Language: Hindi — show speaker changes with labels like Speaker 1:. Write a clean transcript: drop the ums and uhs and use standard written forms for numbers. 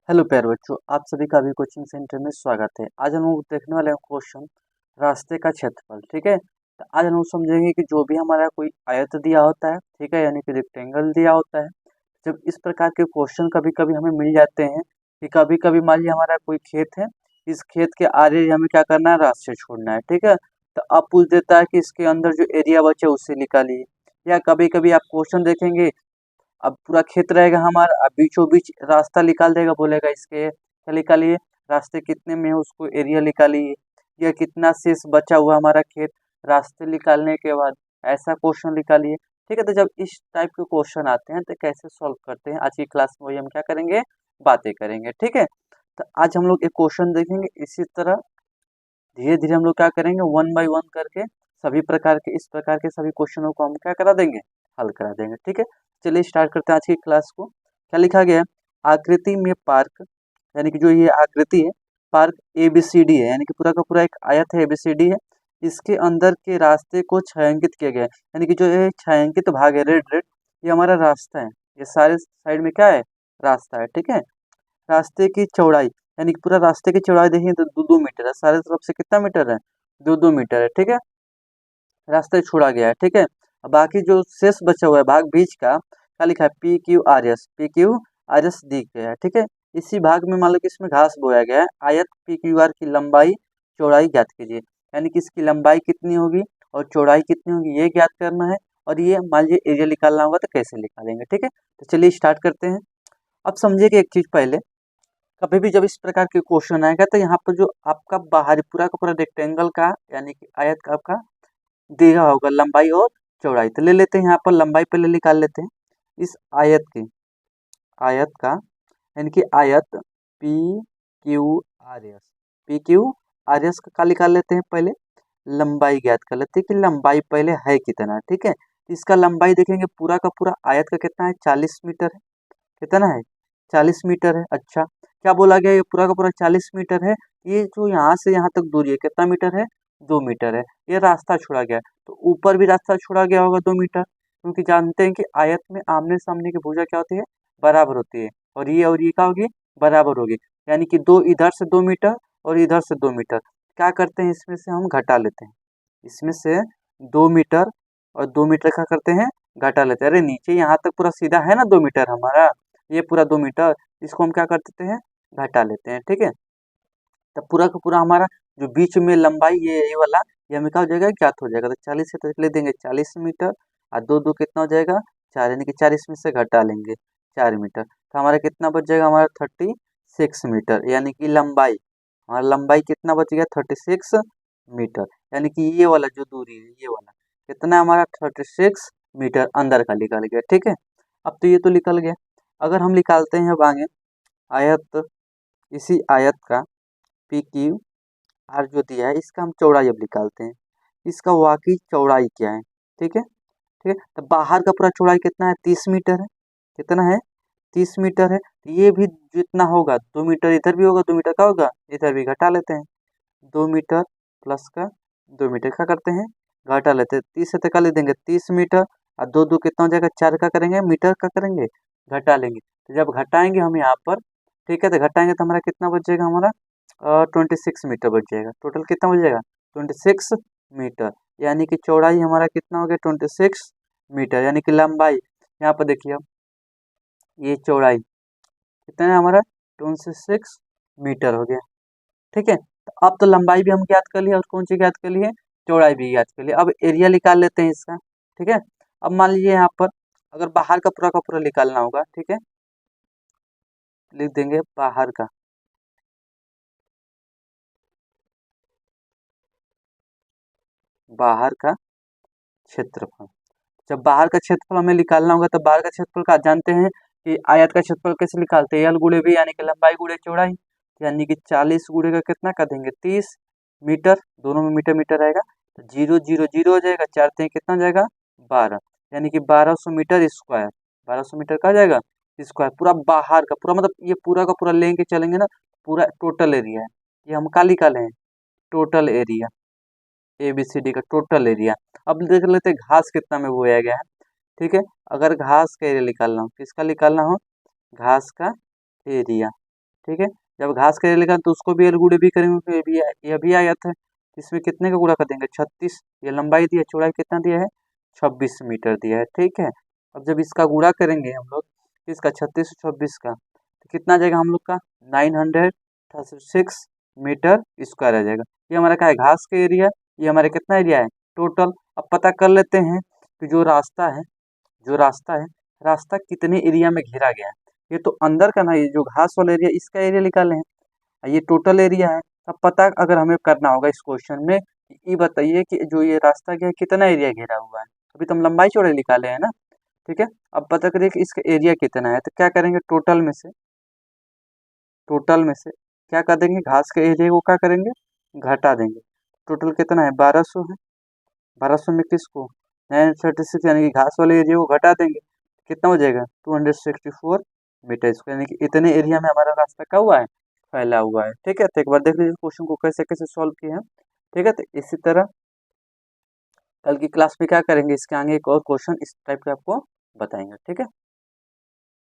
Speaker 1: हेलो प्यारे बच्चों, आप सभी का भी कोचिंग सेंटर में स्वागत है। आज हम लोग देखने वाले हैं क्वेश्चन रास्ते का क्षेत्रफल। ठीक है, तो आज हम लोग समझेंगे कि जो भी हमारा कोई आयत दिया होता है, ठीक है, यानी कि रेक्टेंगल दिया होता है। जब इस प्रकार के क्वेश्चन कभी कभी हमें मिल जाते हैं कि कभी कभी मान लीजिए हमारा कोई खेत है, इस खेत के आगे हमें क्या करना है, रास्ते छोड़ना है। ठीक है, तो अब पूछ देता है कि इसके अंदर जो एरिया बचे उससे निकालिए। या कभी कभी आप क्वेश्चन देखेंगे, अब पूरा खेत रहेगा हमारा, अब बीचों बीच रास्ता निकाल देगा, बोलेगा इसके क्या निकालिए, रास्ते कितने में है उसको एरिया निकालिए, या कितना शेष बचा हुआ हमारा खेत रास्ते निकालने के बाद, ऐसा क्वेश्चन निकालिए। ठीक है, तो जब इस टाइप के क्वेश्चन आते हैं तो कैसे सॉल्व करते हैं, आज की क्लास में वही हम क्या करेंगे, बातें करेंगे। ठीक है, तो आज हम लोग एक क्वेश्चन देखेंगे, इसी तरह धीरे धीरे हम लोग क्या करेंगे, वन बाय वन करके सभी प्रकार के इस प्रकार के सभी क्वेश्चनों को हम क्या करा देंगे, हल करा देंगे। ठीक है, चलिए स्टार्ट करते हैं आज की क्लास को। क्या लिखा गया है, आकृति में पार्क, यानी कि जो ये आकृति है पार्क ABCD है, यानी कि पूरा का पूरा एक आयत है, ABCD है। इसके अंदर के रास्ते को छायांकित किया गया है, यानी कि जो ये छायांकित भाग है रेड रेड, ये हमारा रास्ता है। ये सारे साइड में क्या है, रास्ता है। ठीक है, रास्ते की चौड़ाई, यानी कि पूरा रास्ते की चौड़ाई देखिए तो 2-2 मीटर है, सारे तरफ से कितना मीटर है, 2-2 मीटर है। ठीक है, रास्ते छोड़ा गया है। ठीक है, अब बाकी जो शेष बचा हुआ है भाग बीच का, क्या लिखा है, PQRS दी गया है। ठीक है, इसी भाग में मान लो कि इसमें घास बोया गया है। आयत PQR की लंबाई चौड़ाई ज्ञात कीजिए, यानी कि इसकी लंबाई कितनी होगी और चौड़ाई कितनी होगी ये ज्ञात करना है। और ये मान लीजिए एरिया निकालना होगा तो कैसे निकालेंगे। ठीक है, तो चलिए स्टार्ट करते हैं। अब समझिए कि एक चीज पहले, कभी भी जब इस प्रकार के क्वेश्चन आएगा तो यहाँ पर जो आपका बाहरी पूरा का पूरा रेक्टेंगल का, यानी कि आयत का आपका दिया होगा लंबाई और चौड़ाई, तो ले लेते हैं यहाँ पर लंबाई पहले निकाल लेते हैं। इस आयत का, यानी कि आयत PQRS का निकाल लेते हैं पहले। लंबाई ज्ञात कर लेते हैं कि लंबाई पहले है कितना। ठीक है, इसका लंबाई देखेंगे पूरा का पूरा आयत का कितना है, 40 मीटर है। कितना है, 40 मीटर है। अच्छा, क्या बोला गया, ये पूरा का पूरा 40 मीटर है। ये जो यहाँ से यहाँ तक दूरी है कितना मीटर है, 2 मीटर है। ये रास्ता छोड़ा गया है, तो ऊपर भी रास्ता छोड़ा गया होगा 2 मीटर, क्योंकि जानते हैं कि आयत में आमने सामने की भुजा क्या होती है, बराबर होती है। और ये क्या होगी, बराबर होगी। यानी कि दो इधर से 2 मीटर और इधर से 2 मीटर, क्या करते हैं इसमें से हम घटा लेते हैं। इसमें से 2 मीटर और 2 मीटर क्या करते हैं, घटा लेते हैं। अरे नीचे यहाँ तक पूरा सीधा है ना 2 मीटर हमारा, ये पूरा 2 मीटर, इसको हम क्या कर देते हैं, घटा लेते हैं। ठीक है, तो पूरा का पूरा हमारा जो बीच में लंबाई ये वाला, ये हमें क्या हो जाएगा, ज्ञात हो जाएगा। तो 40 से तो लिख देंगे 40 मीटर, और दो दो कितना हो जाएगा, 4, यानी कि 40 में से घटा लेंगे 4 मीटर, तो हमारा कितना बच जाएगा, हमारा 36 मीटर, यानी कि लंबाई, हमारा लंबाई कितना बच गया, 36 मीटर। यानी कि ये वाला जो दूरी है, ये वाला कितना, हमारा 36 मीटर अंदर का निकल गया। ठीक है, अब तो ये तो निकल गया। अगर हम निकालते हैं अब आगे आयत, इसी आयत का PQR जो दिया है, इसका हम चौड़ाई अब निकालते हैं। इसका वाकई चौड़ाई क्या है। ठीक है, ठीक है, तो बाहर का पूरा चौड़ाई कितना है, 30 मीटर है। कितना है, 30 मीटर है। तो ये भी जितना होगा, 2 मीटर इधर भी होगा, 2 मीटर का होगा, इधर भी घटा लेते हैं। 2 मीटर प्लस का 2 मीटर क्या करते हैं, घटा लेते हैं। 30 से तक ले देंगे 30 मीटर, और दो दो कितना हो जाएगा, 4 का करेंगे, मीटर का करेंगे, घटा लेंगे। तो जब घटाएंगे हम यहाँ पर, ठीक है, तो घटाएंगे तो हमारा कितना बच जाएगा, हमारा 26 मीटर बच जाएगा। टोटल कितना बच जाएगा, 26 मीटर, यानी कि चौड़ाई हमारा कितना हो गया, 26 मीटर, यानी कि लंबाई, यहाँ पर देखिए अब ये चौड़ाई कितना है हमारा, 26 मीटर हो गया। ठीक है, तो अब तो लंबाई भी हम ज्ञात कर लिए और कौन सी ज्ञात कर लिए, चौड़ाई भी ज्ञात कर लिए। अब एरिया निकाल लेते हैं इसका। ठीक है, अब मान लीजिए यहाँ पर अगर बाहर का पूरा निकालना होगा, ठीक है, लिख देंगे बाहर का, बाहर का क्षेत्रफल। जब बाहर का क्षेत्रफल हमें निकालना होगा तो बाहर का क्षेत्रफल का जानते हैं कि आयत का क्षेत्रफल कैसे निकालते हैं, एल गुणे बी, यानी कि लंबाई गुणे चौड़ाई, यानी कि 40 गुणे का कितना कर देंगे, 30 मीटर, दोनों में मीटर मीटर रहेगा, तो 0 0 0 हो जाएगा, 4 3 कितना हो जाएगा, 12, यानी कि 1200 मीटर स्क्वायर, 1200 मीटर का जाएगा स्क्वायर। पूरा बाहर का पूरा, मतलब ये पूरा का पूरा लेंगे चलेंगे ना, पूरा टोटल एरिया है, ये हम का निकाले हैं, टोटल एरिया, ABCD का टोटल एरिया। अब देख लेते हैं घास कितना में बोया गया है। ठीक है, अगर घास का एरिया निकालना हो, किसका निकालना हो, घास का एरिया। ठीक है। जब घास का एरिया लिखा तो उसको भी एल गुणे भी करेंगे तो ये भी आयत है, इसमें कितने का गुणा कर देंगे 36। ये लंबाई दिया, चौड़ाई कितना दिया है 26 मीटर दिया है, ठीक है। अब जब इसका गुणा करेंगे हम लोग इसका 36 26 का तो कितना आ जाएगा हम लोग का 936 मीटर स्क्वायर आ जाएगा। ये हमारा क्या है घास का एरिया, ये हमारे कितना एरिया है टोटल। अब पता कर लेते हैं कि जो रास्ता है रास्ता कितने एरिया में घेरा गया है। ये तो अंदर का ना, ये जो घास वाला एरिया इसका एरिया निकाले हैं, ये टोटल एरिया है। अब पता अगर हमें करना होगा इस क्वेश्चन में, ये बताइए कि जो ये रास्ता क्या है कितना एरिया घेरा हुआ है। अभी तो हम लंबाई चौड़ाई निकाले हैं ना, ठीक है। अब पता करिए कि इसका एरिया कितना है, तो क्या करेंगे टोटल में से क्या कर देंगे घास के एरिया को क्या करेंगे घटा देंगे। टोटल कितना है 1200 है, 1200 में किसको 936 यानी कि घास वाले एरिया को घटा देंगे, कितना हो जाएगा 264 मीटर स्क्वायर, यानी कि इतने एरिया में हमारा रास्ता क्या हुआ है फैला हुआ है, ठीक है। तो एक बार देख लीजिए क्वेश्चन को कैसे कैसे सॉल्व किए हैं, ठीक है। तो इसी तरह कल की क्लास में क्या करेंगे, इसके आगे एक और क्वेश्चन इस टाइप के आपको बताएंगे, ठीक है।